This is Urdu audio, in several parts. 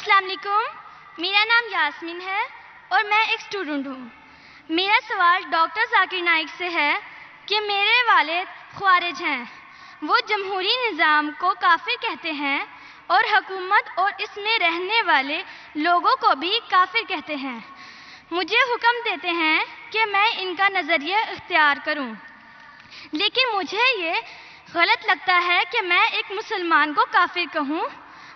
السلام علیکم. میرا نام یاسمین ہے اور میں ایک اسٹوڈنٹ ہوں. میرا سوال ڈاکٹر ذاکر نائک سے ہے کہ میرے والد خوارج ہیں. وہ جمہوری نظام کو کافر کہتے ہیں اور حکومت اور اس میں رہنے والے لوگوں کو بھی کافر کہتے ہیں. مجھے حکم دیتے ہیں کہ میں ان کا نظریہ اختیار کروں، لیکن مجھے یہ غلط لگتا ہے کہ میں ایک مسلمان کو کافر کہوں.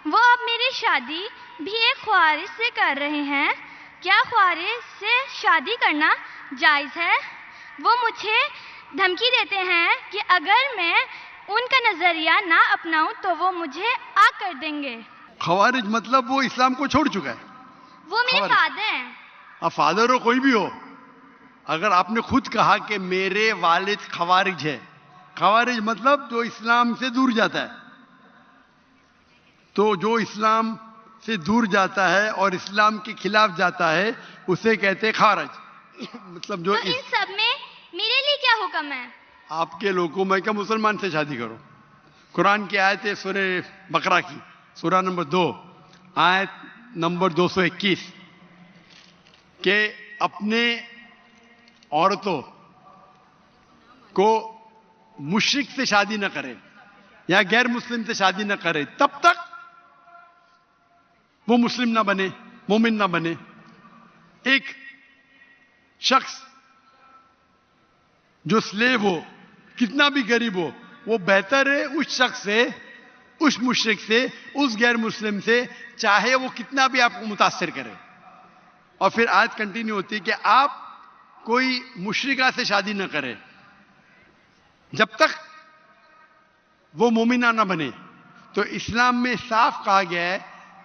وہ اب میری شادی بھی ایک خوارج سے کر رہے ہیں. کیا خوارج سے شادی کرنا جائز ہے؟ وہ مجھے دھمکی دیتے ہیں کہ اگر میں ان کا نظریہ نہ اپناؤں تو وہ مجھے آگ کر دیں گے. خوارج مطلب وہ اسلام کو چھوڑ چکا ہے. وہ میرے فادر ہیں. اب فادر ہو کوئی بھی ہو، اگر آپ نے خود کہا کہ میرے والد خوارج ہے، خوارج مطلب جو اسلام سے دور جاتا ہے، تو جو اسلام سے دور جاتا ہے اور اسلام کے خلاف جاتا ہے اسے کہتے خارج. مطلب جو تو ان سب میں میرے لیے کیا حکم ہے؟ آپ کے لوگوں میں کہ مسلمان سے شادی کرو. قرآن کی آیت ہے سورہ بقرہ کی، سورہ نمبر 2 آیت نمبر 221 کہ اپنے عورتوں کو مشرک سے شادی نہ کرے یا غیر مسلم سے شادی نہ کرے تب تک وہ مسلم نہ بنے، مومن نہ بنے. ایک شخص جو سلیو ہو، کتنا بھی غریب ہو، وہ بہتر ہے اس شخص سے، اس مشرک سے، اس غیر مسلم سے، چاہے وہ کتنا بھی آپ کو متاثر کرے. اور پھر آیت کنٹینیو ہوتی ہے کہ آپ کوئی مشرکہ سے شادی نہ کرے جب تک وہ مومنہ نہ بنے. تو اسلام میں صاف کہا گیا ہے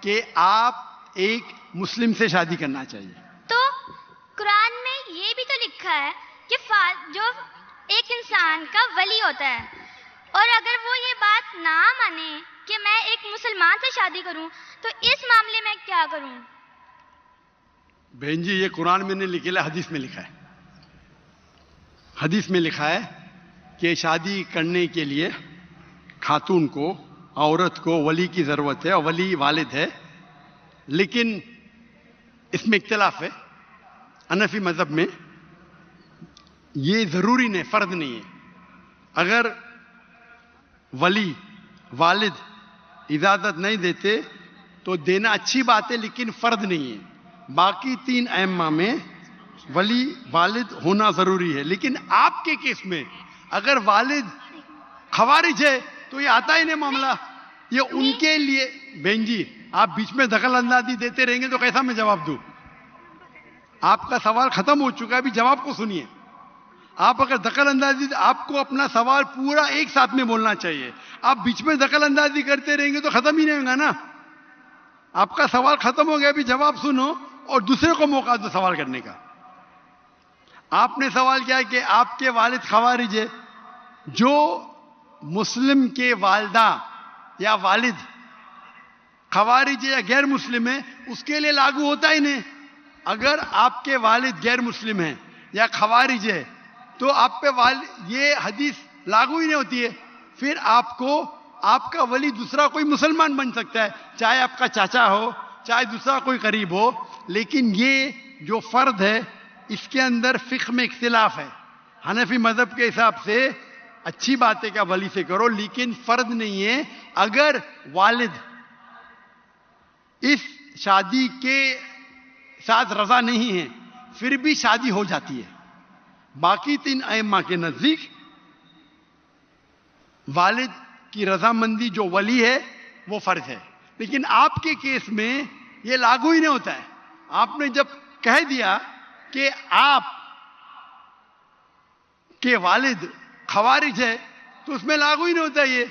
کہ آپ ایک مسلم سے شادی کرنا چاہیے. تو قرآن میں یہ بھی تو لکھا ہے کہ جو ایک انسان کا ولی ہوتا ہے، اور اگر وہ یہ بات نہ مانے کہ میں ایک مسلمان سے شادی کروں تو اس معاملے میں کیا کروں؟ بہن جی، یہ قرآن میں نہیں لکھا ہے، حدیث میں لکھا ہے. حدیث میں لکھا ہے کہ شادی کرنے کے لیے خاتون کو، عورت کو ولی کی ضرورت ہے، اور ولی والد ہے. لیکن اس میں اختلاف ہے. حنفی مذہب میں یہ ضروری نہیں، فرض نہیں ہے. اگر ولی والد اجازت نہیں دیتے تو دینا اچھی بات ہے، لیکن فرض نہیں ہے. باقی 3 ائمہ میں ولی والد ہونا ضروری ہے. لیکن آپ کے کیس میں اگر والد خوارج ہے تو یہ آتا ہی نہیں معاملہ. یہ ان کے لیے بہن جی، آپ بیچ میں دخل اندازی دیتے رہیں گے تو کیسا میں جواب دوں؟ آپ کا سوال ختم ہو چکا ہے، ابھی جواب کو سنیے. آپ اگر دخل اندازی، آپ کو اپنا سوال پورا ایک ساتھ میں بولنا چاہیے. آپ بیچ میں دخل اندازی کرتے رہیں گے تو ختم ہی نہیں ہوگا نا. آپ کا سوال ختم ہو گیا، ابھی جواب سنو اور دوسرے کو موقع دو سوال کرنے کا. آپ نے سوال کیا کہ آپ کے والد خوارج ہے. جو مسلم کے والدہ یا والد خوارج یا غیر مسلم ہے اس کے لیے لاگو ہوتا ہی نہیں. اگر آپ کے والد غیر مسلم ہیں یا خوارج ہے تو آپ پہ یہ حدیث لاگو ہی نہیں ہوتی ہے. پھر آپ کو آپ کا ولی دوسرا کوئی مسلمان بن سکتا ہے، چاہے آپ کا چاچا ہو، چاہے دوسرا کوئی قریب ہو. لیکن یہ جو فرد ہے اس کے اندر فقہ میں اختلاف ہے. حنفی مذہب کے حساب سے اچھی بات ہے کہ ولی سے کرو، لیکن فرض نہیں ہے. اگر والد اس شادی کے ساتھ رضا نہیں ہے پھر بھی شادی ہو جاتی ہے. باقی 3 ائمہ کے نزدیک والد کی رضامندی جو ولی ہے وہ فرض ہے. لیکن آپ کے کیس میں یہ لاگو ہی نہیں ہوتا ہے. آپ نے جب کہہ دیا کہ آپ کے والد خوارج ہے تو اس میں لاگو ہی نہیں ہوتا. یہ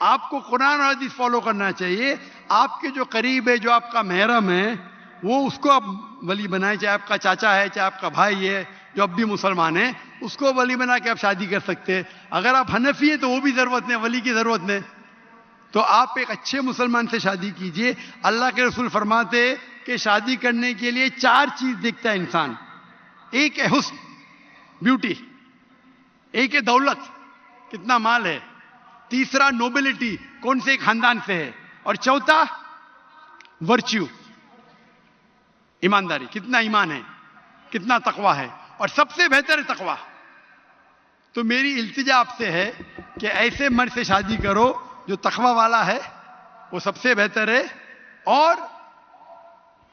آپ کو قرآن اور حدیث فالو کرنا چاہیے. آپ کے جو قریب ہے، جو آپ کا محرم ہے، وہ اس کو آپ ولی بنائیں، چاہے آپ کا چاچا ہے، چاہے آپ کا بھائی ہے جو اب بھی مسلمان ہے، اس کو ولی بنا کے آپ شادی کر سکتے ہیں. اگر آپ حنفی ہیں تو وہ بھی ضرورت نہیں، ولی کی ضرورت نہیں. تو آپ ایک اچھے مسلمان سے شادی کیجئے. اللہ کے رسول فرماتے کہ شادی کرنے کے لیے 4 چیز دیکھتا ہے انسان. ایک ہے حسن، بیوٹی. ایک ہے دولت، کتنا مال ہے. تیسرا نوبلٹی، کون سے خاندان سے ہے. اور چوتھا ورچیو, ایمانداری, کتنا ایمان ہے, کتنا تقوی ہے, اور سب سے بہتر ہے تقوی. تو میری التجا آپ سے ہے کہ ایسے مرد سے شادی کرو جو تقوی والا ہے, وہ سب سے بہتر ہے, اور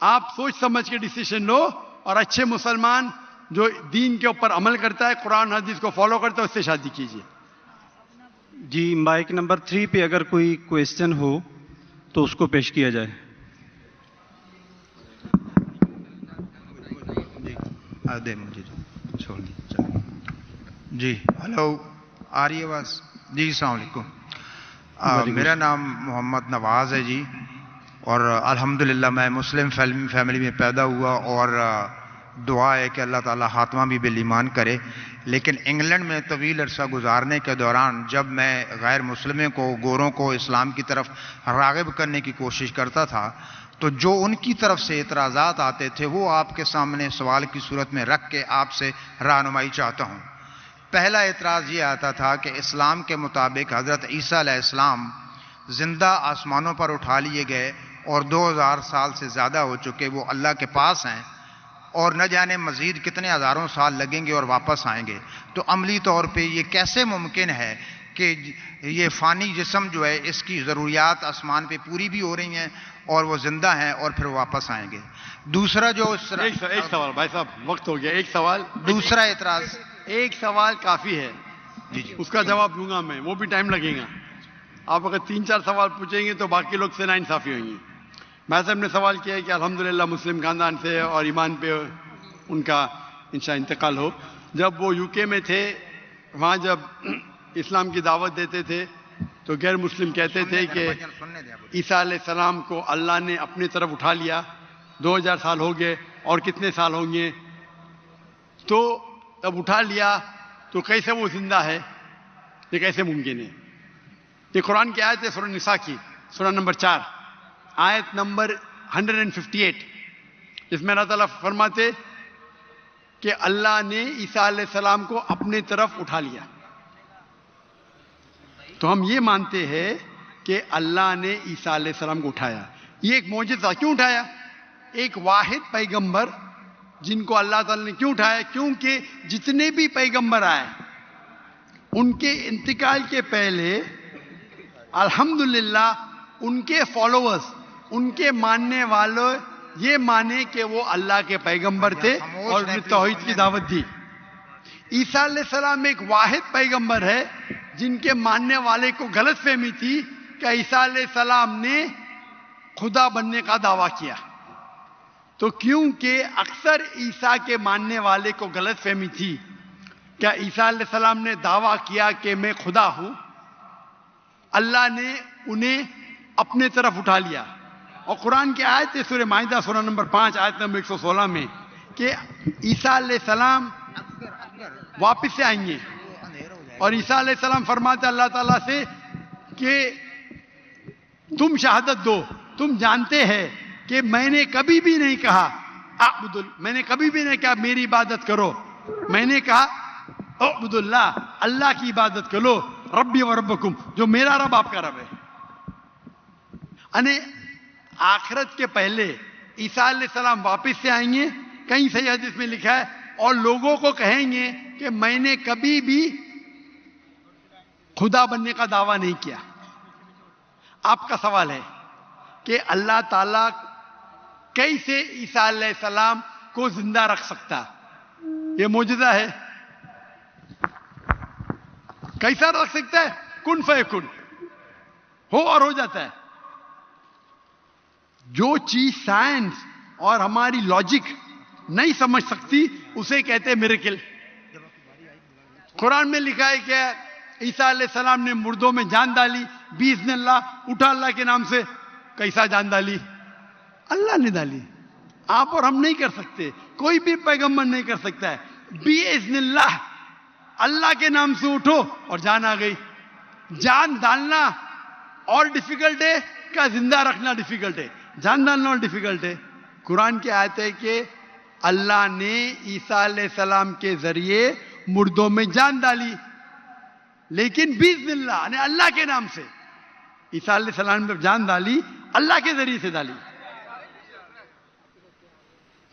آپ سوچ سمجھ کے ڈیسیشن لو, اور اچھے مسلمان جو دین کے اوپر عمل کرتا ہے, قرآن حدیث کو فالو کرتا ہے, اس سے شادی کیجیے. جی مائک نمبر 3 پہ اگر کوئی کویسچن ہو تو اس کو پیش کیا جائے. جی ہلو, آ رہی ہے آواز؟ جی السلام علیکم. میرا نام محمد نواز ہے جی, اور الحمدللہ میں مسلم فیملی میں پیدا ہوا, اور دعا ہے کہ اللہ تعالیٰ خاتمہ بھی بالایمان کرے. لیکن انگلینڈ میں طویل عرصہ گزارنے کے دوران جب میں غیر مسلموں کو, گوروں کو اسلام کی طرف راغب کرنے کی کوشش کرتا تھا, تو جو ان کی طرف سے اعتراضات آتے تھے وہ آپ کے سامنے سوال کی صورت میں رکھ کے آپ سے رہنمائی چاہتا ہوں. پہلا اعتراض یہ آتا تھا کہ اسلام کے مطابق حضرت عیسیٰ علیہ السلام زندہ آسمانوں پر اٹھا لیے گئے, اور 2000 سال سے زیادہ ہو چکے وہ اللہ کے پاس ہیں, اور نہ جانے مزید کتنے ہزاروں سال لگیں گے اور واپس آئیں گے. تو عملی طور پہ یہ کیسے ممکن ہے کہ یہ فانی جسم جو ہے اس کی ضروریات آسمان پہ پوری بھی ہو رہی ہیں اور وہ زندہ ہیں اور پھر واپس آئیں گے؟ دوسرا جو ایک سوال بھائی صاحب, وقت ہو گیا, ایک سوال, دوسرا اعتراض, ایک سوال کافی ہے, جی جی اس کا جواب دوں گا میں, وہ بھی ٹائم لگے گا. آپ اگر 3-4 سوال پوچھیں گے تو باقی لوگ سے ناانصافی ہوئی ہیں. میں صاحب نے سوال کیا ہے کہ الحمدللہ مسلم خاندان سے اور ایمان پہ ان کا انشاء انتقال ہو. جب وہ UK میں تھے, وہاں جب اسلام کی دعوت دیتے تھے تو غیر مسلم کہتے تھے کہ عیسیٰ علیہ السلام کو اللہ نے اپنی طرف اٹھا لیا, 2000 سال ہو گئے, اور کتنے سال ہوں گے, تو جب اٹھا لیا تو کیسے وہ زندہ ہے, یہ کیسے ممکن ہے؟ یہ قرآن کی آیت ہے, سورہ نساء کی سورہ نمبر 4 آیت نمبر 158, جس میں اللہ تعالیٰ فرماتے کہ اللہ نے عیسیٰ علیہ السلام کو اپنے طرف اٹھا لیا. تو ہم یہ مانتے ہیں کہ اللہ نے عیسیٰ علیہ السلام کو اٹھایا. یہ ایک معجزہ. کیوں اٹھایا؟ ایک واحد پیغمبر جن کو اللہ تعالیٰ نے کیوں اٹھایا؟ کیونکہ جتنے بھی پیغمبر آئے ان کے انتقال کے پہلے الحمدللہ ان کے فالوورز, ان کے ماننے والے یہ مانے کہ وہ اللہ کے پیغمبر تھے اور انہیں توحید کی دعوت دی. عیسیٰ علیہ السلام ایک واحد پیغمبر ہے جن کے ماننے والے کو غلط فہمی تھی کہ عیسیٰ علیہ السلام نے خدا بننے کا دعویٰ کیا. تو کیونکہ اکثر عیسیٰ کے ماننے والے کو غلط فہمی تھی کہ عیسیٰ علیہ السلام نے دعویٰ کیا کہ میں خدا ہوں, اللہ نے انہیں اپنے طرف اٹھا لیا. اور قرآن کی آیت ہے سورہ مائدہ سورہ نمبر 5 آیت نمبر 116 میں کہ عیسیٰ علیہ السلام واپس سے آئیں گے, اور عیسیٰ علیہ السلام فرماتے اللہ تعالیٰ سے کہ تم شہادت دو, تم جانتے ہیں کہ میں نے کبھی بھی نہیں کہا میں نے کبھی بھی نہیں کہا میری عبادت کرو, میں نے کہا اعبدوا اللہ, اللہ کی عبادت کرو, ربی و ربکم, جو میرا رب آپ کا رب ہے. یعنی آخرت کے پہلے عیسیٰ علیہ السلام واپس سے آئیں گے, کہیں صحیح حدیث میں لکھا ہے, اور لوگوں کو کہیں گے کہ میں نے کبھی بھی خدا بننے کا دعویٰ نہیں کیا. آپ کا سوال ہے کہ اللہ تعالیٰ کیسے عیسیٰ علیہ السلام کو زندہ رکھ سکتا؟ یہ معجزہ ہے. کیسا رکھ سکتا ہے؟ کن فیکن, ہو اور ہو جاتا ہے. جو چیز سائنس اور ہماری لاجک نہیں سمجھ سکتی اسے کہتے ہیں میریکل. قرآن میں لکھا ہے کہ عیسیٰ علیہ السلام نے مردوں میں جان ڈالی باذن اللہ, اٹھا اللہ کے نام سے. کیسا جان ڈالی؟ اللہ نے ڈالی, آپ اور ہم نہیں کر سکتے, کوئی بھی پیغمبر نہیں کر سکتا ہے. باذن اللہ, اللہ کے نام سے اٹھو اور جان آ گئی. جان ڈالنا اور ڈیفیکلٹ ہے کیا زندہ رکھنا ڈیفیکلٹ ہے؟ جان ڈالنا اور ڈیفیکلٹ ہے. قرآن کی آیت ہے کہ اللہ نے عیسیٰ علیہ السلام کے ذریعے مردوں میں جان ڈالی, لیکن باذن اللہ یعنی اللہ کے نام سے. عیسیٰ علیہ السلام نے جان ڈالی اللہ کے ذریعے سے ڈالی.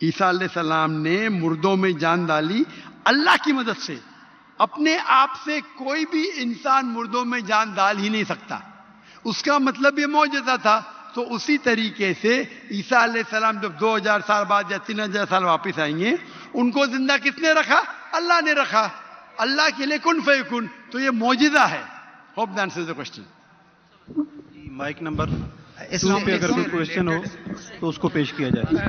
عیسیٰ علیہ السلام نے مردوں میں جان ڈالی اللہ کی مدد سے. اپنے آپ سے کوئی بھی انسان مردوں میں جان ڈال ہی نہیں سکتا. اس کا مطلب یہ معجزہ تھا. تو اسی طریقے سے عیسیٰ علیہ السلام جب 2000 سال بعد یا 3000 سال واپس آئیں گے, ان کو زندہ کس نے رکھا؟ اللہ نے رکھا. اللہ کے لیے کن فیکن. تو یہ معجزہ ہے. Hope that answers the question. Mic number 2 پہ اگر کوئی کوشچن ہو تو اس کو پیش کیا جائے.